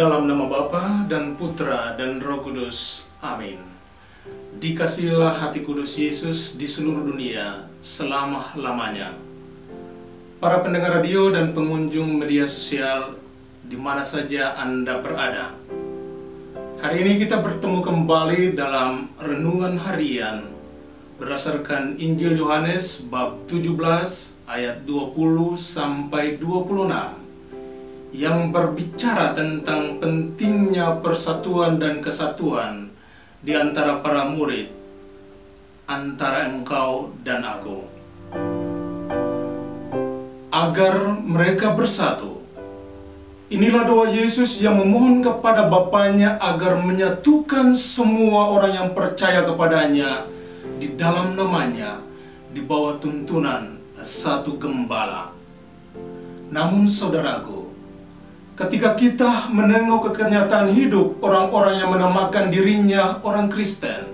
Dalam nama Bapa dan Putra dan Roh Kudus. Amin. Dikasihilah hati kudus Yesus di seluruh dunia selama-lamanya. Para pendengar radio dan pengunjung media sosial di mana saja Anda berada. Hari ini kita bertemu kembali dalam renungan harian berdasarkan Injil Yohanes bab 17 ayat 20 sampai 26 yang berbicara tentang pentingnya persatuan dan kesatuan di antara para murid, antara engkau dan aku, agar mereka bersatu. Inilah doa Yesus yang memohon kepada Bapanya agar menyatukan semua orang yang percaya kepadanya di dalam namanya, di bawah tuntunan satu gembala. Namun saudaraku, ketika kita menengok ke kenyataan hidup orang-orang yang menamakan dirinya orang Kristen,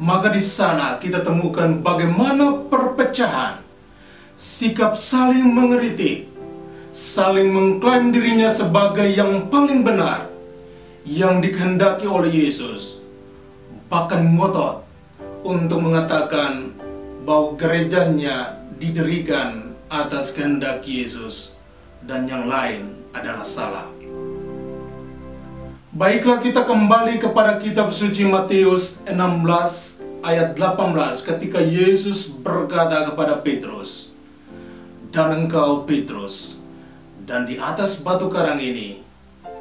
maka di sana kita temukan bagaimana perpecahan, sikap saling mengkritik, saling mengklaim dirinya sebagai yang paling benar, yang dikehendaki oleh Yesus, bahkan ngotot untuk mengatakan bahwa gerejanya didirikan atas kehendak Yesus dan yang lain adalah salah. Baiklah, kita kembali kepada kitab suci Matius 16 ayat 18 ketika Yesus berkata kepada Petrus, "Dan engkau Petrus, dan di atas batu karang ini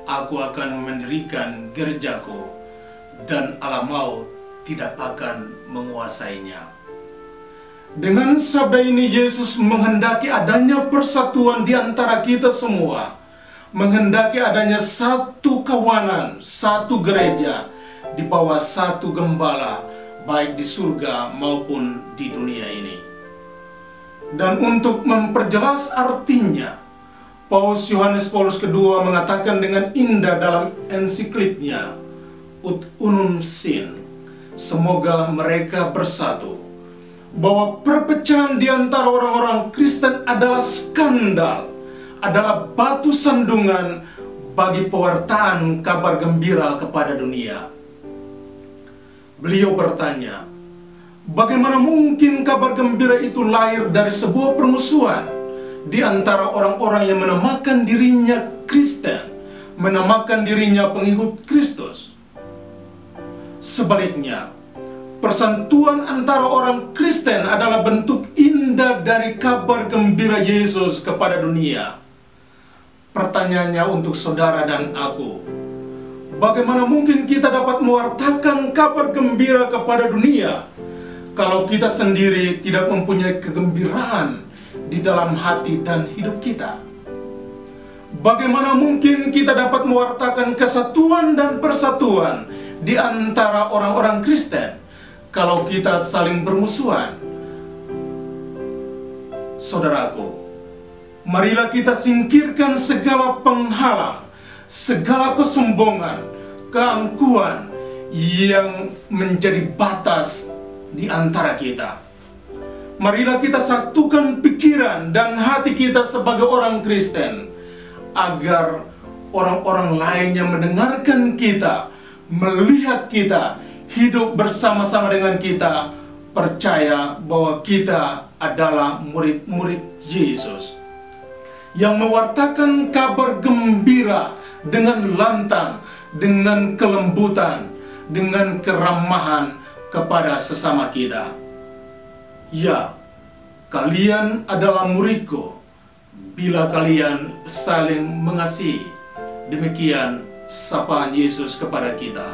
aku akan mendirikan gerejaku, dan alam maut tidak akan menguasainya." Dengan sabda ini Yesus menghendaki adanya persatuan di antara kita semua, menghendaki adanya satu kawanan, satu gereja di bawah satu gembala, baik di surga maupun di dunia ini. Dan untuk memperjelas artinya, Paus Yohanes Paulus II mengatakan dengan indah dalam ensikliknya Ut Unum Sin, semoga mereka bersatu, bahwa perpecahan di antara orang-orang Kristen adalah skandal, adalah batu sandungan bagi pewartaan kabar gembira kepada dunia. Beliau bertanya, bagaimana mungkin kabar gembira itu lahir dari sebuah permusuhan di antara orang-orang yang menamakan dirinya Kristen, menamakan dirinya pengikut Kristus? Sebaliknya, persatuan antara orang Kristen adalah bentuk indah dari kabar gembira Yesus kepada dunia. Pertanyaannya untuk saudara dan aku, bagaimana mungkin kita dapat mewartakan kabar gembira kepada dunia kalau kita sendiri tidak mempunyai kegembiraan di dalam hati dan hidup kita? Bagaimana mungkin kita dapat mewartakan kesatuan dan persatuan di antara orang-orang Kristen kalau kita saling bermusuhan? Saudaraku, marilah kita singkirkan segala penghalang, segala kesombongan, keangkuhan yang menjadi batas di antara kita. Marilah kita satukan pikiran dan hati kita sebagai orang Kristen, agar orang-orang lain yang mendengarkan kita, melihat kita, hidup bersama-sama dengan kita, percaya bahwa kita adalah murid-murid Yesus yang mewartakan kabar gembira dengan lantang, dengan kelembutan, dengan keramahan kepada sesama kita. Ya, kalian adalah muridku bila kalian saling mengasihi. Demikian sapaan Yesus kepada kita.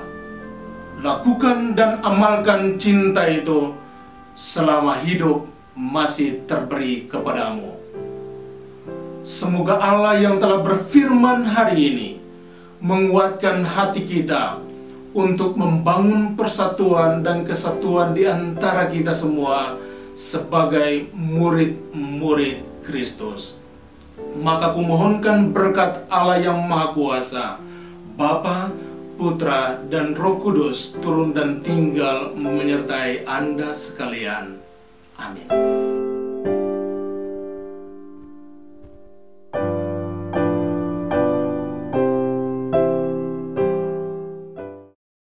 Lakukan dan amalkan cinta itu selama hidup masih terberi kepadamu. Semoga Allah yang telah berfirman hari ini menguatkan hati kita untuk membangun persatuan dan kesatuan di antara kita semua sebagai murid-murid Kristus. Maka kumohonkan berkat Allah yang Maha Kuasa, Bapa, Putra, dan Roh Kudus turun dan tinggal menyertai Anda sekalian. Amin.